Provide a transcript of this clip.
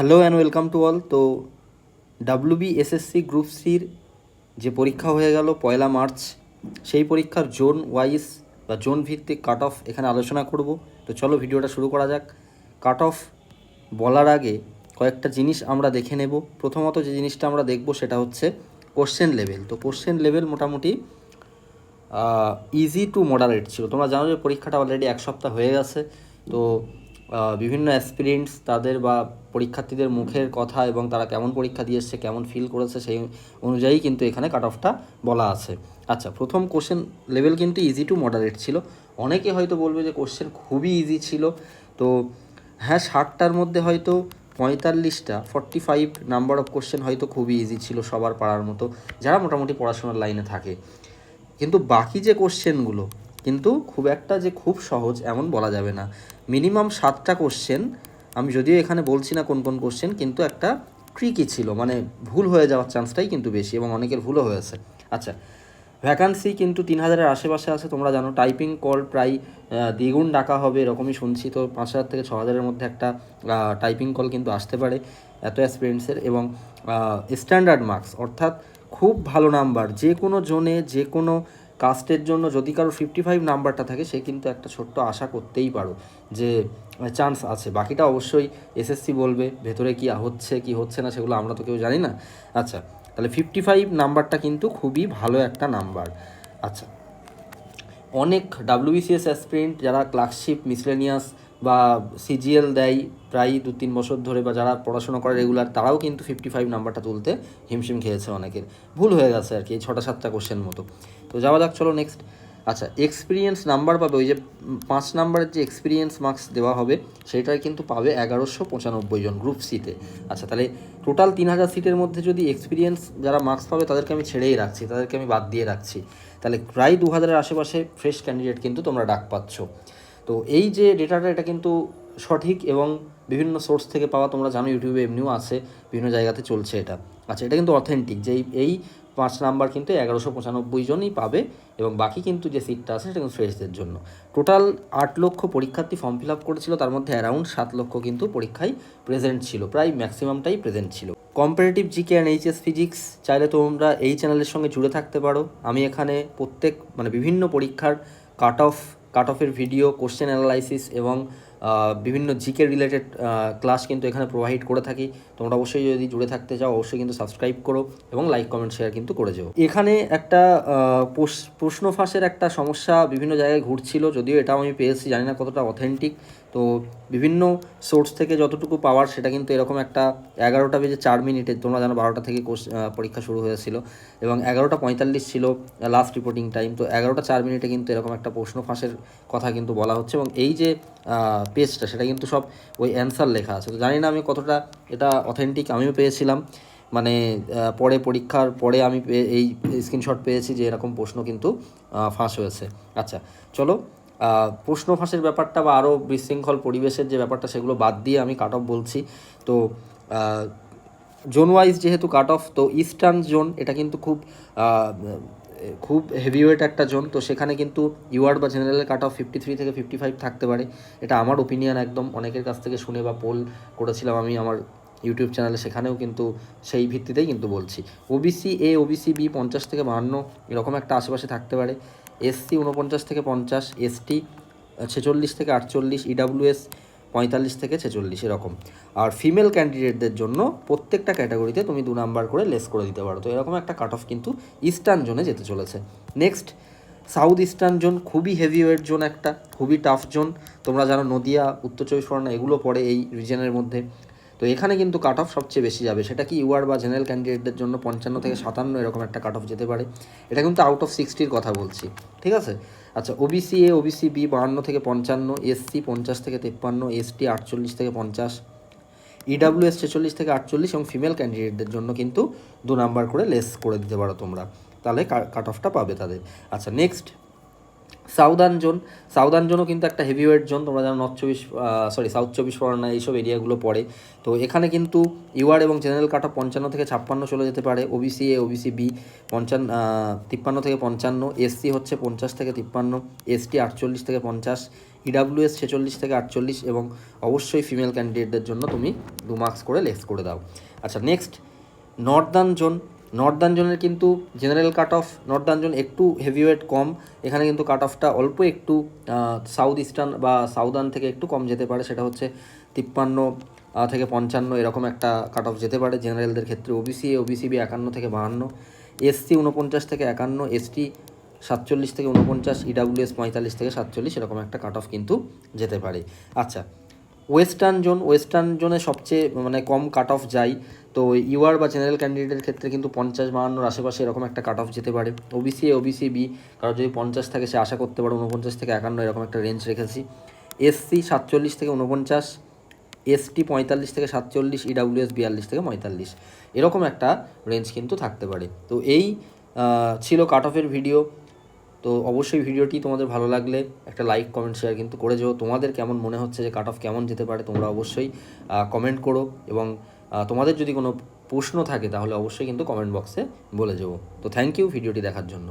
Hello and welcome to all. তো WBSSC group সির যে পরীক্ষা হয়ে গেল 1 মার্চ, সেই পরীক্ষার জোন ওয়াইজ বা জোন ভিত্তিক কাট অফ এখানে আলোচনা করব। তো চলো ভিডিওটা শুরু করা যাক। কাট অফ বলার আগে কয়েকটা জিনিস আমরা দেখে নেব। প্রথমত যে জিনিসটা আমরা দেখব সেটা হচ্ছে কোশ্চেন লেভেল। তো কোশ্চেন লেভেল মোটামুটি ইজি টু মডারেট ছিল। তোমরা জানো যে পরীক্ষাটা অলরেডি 1 সপ্তাহ হয়ে গেছে। তো বিভিন্ন অ্যাসপিরেন্টস তাদের বা পরীক্ষার্থীদের মুখের কথা এবং তারা কেমন পরীক্ষা দিয়ে এসছে, কেমন ফিল করেছে, সেই অনুযায়ী কিন্তু এখানে কাট অফটা বলা আছে। আচ্ছা, প্রথম কোশ্চেন লেভেল কিন্তু ইজি টু মডারেট ছিল। অনেকে হয়তো বলবে যে কোশ্চেন খুবই ইজি ছিল। তো হ্যাঁ, 60টার মধ্যে হয়তো 45 নাম্বার অফ কোশ্চেন হয়তো খুবই ইজি ছিল সবার পারার মতো, যারা মোটামুটি পড়াশোনার লাইনে থাকে। কিন্তু বাকি যে কোশ্চেনগুলো কিন্তু খুব একটা যে খুব সহজ এমন বলা যাবে না। মিনিমাম 7টা কোশ্চেন, আমি যদিও এখানে বলছি না কোন কোন কোশ্চেন, কিন্তু একটা ট্রিকি ছিল, মানে ভুল হয়ে যাওয়ার চান্সটাই কিন্তু বেশি এবং অনেকের ভুলও হয়েছে। আচ্ছা, ভ্যাকান্সি কিন্তু 3000-এর আশেপাশে আছে। তোমরা জানো টাইপিং কল প্রায় দ্বিগুণ ডাকা হবে এরকমই শুনছি। তো 5000 থেকে 6000-এর মধ্যে একটা টাইপিং কল কিন্তু আসতে পারে এত অ্যাসপিরেন্টসের। এবং স্ট্যান্ডার্ড মার্কস অর্থাৎ খুব ভালো নাম্বার যে কোনো জোনে যে কোনো কাস্টের জন্য যদি কারো 55 নাম্বারটা থাকে, সে কিন্তু একটা ছোট্ট আশা করতেই পারো যে চান্স আছে। বাকিটা অবশ্যই এসএসসি বলবে, ভেতরে কি হচ্ছে কি হচ্ছে না সেগুলো আমরা তো কেউ জানি না। আচ্ছা, তাহলে 55 নাম্বারটা কিন্তু খুবই ভালো একটা নাম্বার। আচ্ছা, অনেক ডাব্লিউবিসিএস অ্যাসপিরেন্ট যারা ক্লার্কশিপ, মিসলেনিয়াস বা সিজিএল দেয় প্রায় 2-3 বছর ধরে, বা যারা পড়াশোনা করে রেগুলার, তারাও কিন্তু 55 নাম্বারটা তুলতে হিমশিম খেয়েছে। অনেকের ভুল হয়ে গেছে আর কি, এই 6-7টা কোশ্চেন মতো। তো যাওয়া যাক, চলো নেক্সট। আচ্ছা, এক্সপিরিয়েন্স নাম্বার পাবে, ওই যে 5 নাম্বারের যে এক্সপিরিয়েন্স মার্কস দেওয়া হবে সেইটাই কিন্তু পাবে 1195 জন গ্রুপ সিতে। আচ্ছা, তাহলে টোটাল 3000 সিটের মধ্যে যদি এক্সপিরিয়েন্স যারা মার্কস পাবে তাদেরকে আমি ছেড়েই রাখছি, তাদেরকে আমি বাদ দিয়ে রাখছি, তাহলে প্রায় 2000-এর আশেপাশে ফ্রেশ ক্যান্ডিডেট কিন্তু তোমরা ডাক পাচ্ছ। তো এই যে ডেটাটা, এটা কিন্তু সঠিক এবং বিভিন্ন সোর্স থেকে পাওয়া। তোমরা জানো ইউটিউবে এমনিও আছে, বিভিন্ন জায়গাতে চলছে এটা। আচ্ছা, এটা কিন্তু অথেন্টিক যে এই 5 নাম্বার কিন্তু 1195 জনই পাবে, এবং বাকি কিন্তু যে সিটটা আছে সেটা কিন্তু ফ্রেশদের জন্য। টোটাল 8 লক্ষ পরীক্ষার্থী ফর্ম ফিল আপ করেছিল, তার মধ্যে অ্যারাউন্ড 7 লক্ষ কিন্তু পরীক্ষায় প্রেজেন্ট ছিল, প্রায় ম্যাক্সিমামটাই প্রেজেন্ট ছিল। Comparative GK and HS physics চাইলে তোমরা এই চ্যানেলের সঙ্গে জুড়ে থাকতে পারো। আমি এখানে বিভিন্ন পরীক্ষার কাট অফের ভিডিও, কোশ্চেন অ্যানালাইসিস এবং বিভিন্ন জিকে রিলেটেড ক্লাস কিন্তু এখানে প্রোভাইড করে থাকি। তোমরা অবশ্যই যদি জুড়ে থাকতে চাও অবশ্যই কিন্তু সাবস্ক্রাইব করো এবং লাইক কমেন্ট শেয়ার কিন্তু করে যাও। এখানে একটা প্রশ্ন ফাঁসের একটা সমস্যা বিভিন্ন জায়গায় ঘুরছিল, যদিও এটাও আমি পেয়েছি, জানি না কতটা অথেন্টিক। তো বিভিন্ন সোর্স থেকে যতটুকু পাওয়ার সেটা কিন্তু এরকম একটা 11:04, তোমরা জানো 12টা থেকে পরীক্ষা শুরু হয়েছিল এবং 11:45 ছিল লাস্ট রিপোর্টিং টাইম। তো 11:04 কিন্তু এরকম একটা প্রশ্ন ফাঁসের কথা কিন্তু বলা হচ্ছে, এবং এই যে পেজটা সেটা কিন্তু সব ওই অ্যান্সার লেখা আছে। তো জানি না আমি কতটা এটা অথেন্টিক, আমিও পেয়েছিলাম, মানে পরে পরীক্ষার পরে আমি এই স্ক্রিনশট পেয়েছি যে এরকম প্রশ্ন কিন্তু ফাঁস হয়েছে। আচ্ছা, চলো প্রশ্ন ফাঁসের ব্যাপারটা বা আরও বিশৃঙ্খল পরিবেশের যে ব্যাপারটা সেগুলো বাদ দিয়ে আমি কাট অফ বলছি। তো জোন ওয়াইজ যেহেতু কাট অফ, তো ইস্টার্ন জোন এটা কিন্তু খুব হেভিওয়েট একটা জোন। তো সেখানে কিন্তু ইউআর বা জেনারেলের কাট অফ 53 থেকে 55 থাকতে পারে। এটা আমার ওপিনিয়ন, একদম অনেকের কাছ থেকে শুনে বা পোল করেছিলাম আমি আমার ইউটিউব চ্যানেলে, সেখানেও কিন্তু সেই ভিত্তিতেই কিন্তু বলছি। ওবিসি এ, ওবিসি বি 50 থেকে 52 এরকম একটা আশেপাশে থাকতে পারে। এসসি 49 থেকে 50, এসটি 46 থেকে 48, ইডাব্লিউএস 45 থেকে 46 এরকম। আর ফিমেল ক্যান্ডিডেটদের জন্য প্রত্যেকটা ক্যাটাগরিতে তুমি 2 নাম্বার করে লেস করে দিতে পারো। তো এরকম একটা কাট অফ কিন্তু ইস্টার্ন জোনে যেতে চলেছে। নেক্সট, সাউথ ইস্টার্ন জোন খুবই হেভিওয়েট জোন, একটা খুবই টাফ জোন। তোমরা জানো নদিয়া, উত্তর 24 পরগনা এগুলো পড়ে এই রিজনের মধ্যে। তো এখানে কিন্তু কাট অফ সবচেয়ে বেশি যাবে, সেটা কি ইউআর বা জেনারেল ক্যান্ডিডেটদের জন্য 55 থেকে 57 এরকম একটা কাট অফ যেতে পারে। এটা কিন্তু আউট অফ 60-র কথা বলছি, ঠিক আছে। আচ্ছা, ওবিসি এ, ওবিসি বি 52 থেকে 55, এসসি 50 থেকে 53, এসটি 48 থেকে 50, ইডাব্লিউএস 46 থেকে 48, এবং ফিমেল ক্যান্ডিডেটদের জন্য কিন্তু 2 নাম্বার করে লেস করে দিতে পারো তোমরা, তাহলে কাট অফটা পাবে তাদের। আচ্ছা, নেক্সট সাউদার্ন জোনও কিন্তু একটা হেভিওয়েট জোন। তোমরা জানো সাউথ 24 পরগনা এইসব এরিয়াগুলো পড়ে। তো এখানে কিন্তু ইউআর এবং জেনারেল কাট অফ 55 থেকে 56 চলে যেতে পারে। ওবিসি এ, ওবিসি বি 53 থেকে 55, এসসি হচ্ছে 50 থেকে 53, এসটি 48 থেকে 50, ইডাব্লিউএস 46 থেকে 48, এবং অবশ্যই ফিমেল ক্যান্ডিডেটদের জন্য তুমি 2 মার্কস করে লেস করে দাও। আচ্ছা, নেক্সট নর্দার্ন জোনের কিন্তু general cut off, Northern zone একটু হেভিওয়েট কম, এখানে কিন্তু কাট অফটা অল্প একটু সাউথ ইস্টার্ন বা সাউদার্ন থেকে একটু কম যেতে পারে, সেটা হচ্ছে 53 থেকে 55 এরকম একটা কাট অফ যেতে পারে জেনারেলদের ক্ষেত্রে। ওবিসি এ, ওবিসি বি 51 থেকে 52, এসসি 49 থেকে 51, এসটি 47 থেকে 49, ইডাব্লিউএস 45 থেকে 47 এরকম একটা কাট অফ কিন্তু যেতে পারে। আচ্ছা, ওয়েস্টার্ন জোনে সবচেয়ে কম কাট অফ যায়। তো ইউআর বা জেনারেল ক্যান্ডিডেটের ক্ষেত্রে কিন্তু 50-52 আশেপাশে এরকম একটা কাট অফ যেতে পারে। ওবিসি এ, ওবিসি বি কারো যদি 50 থাকে সে আশা করতে পারে 49 থেকে 51 এরকম একটা রেঞ্জ রেখেছি। এসসি 47 থেকে 49, এসটি 45 থেকে 47, ইডাব্লিউএস 42 থেকে 45 এরকম একটা রেঞ্জ কিন্তু থাকতে পারে। তো এই ছিল কাট অফের ভিডিও। তো অবশ্যই ভিডিওটি তোমাদের ভালো লাগলে একটা লাইক, কমেন্ট, শেয়ার কিন্তু করে যেও। তোমাদের কেমন মনে হচ্ছে যে কাট অফ কেমন যেতে পারে তোমরা অবশ্যই কমেন্ট করো, এবং তোমাদের যদি কোনো প্রশ্ন থাকে তাহলে অবশ্যই কিন্তু কমেন্ট বক্সে বলে যাবো। তো থ্যাংক ইউ ভিডিওটি দেখার জন্য।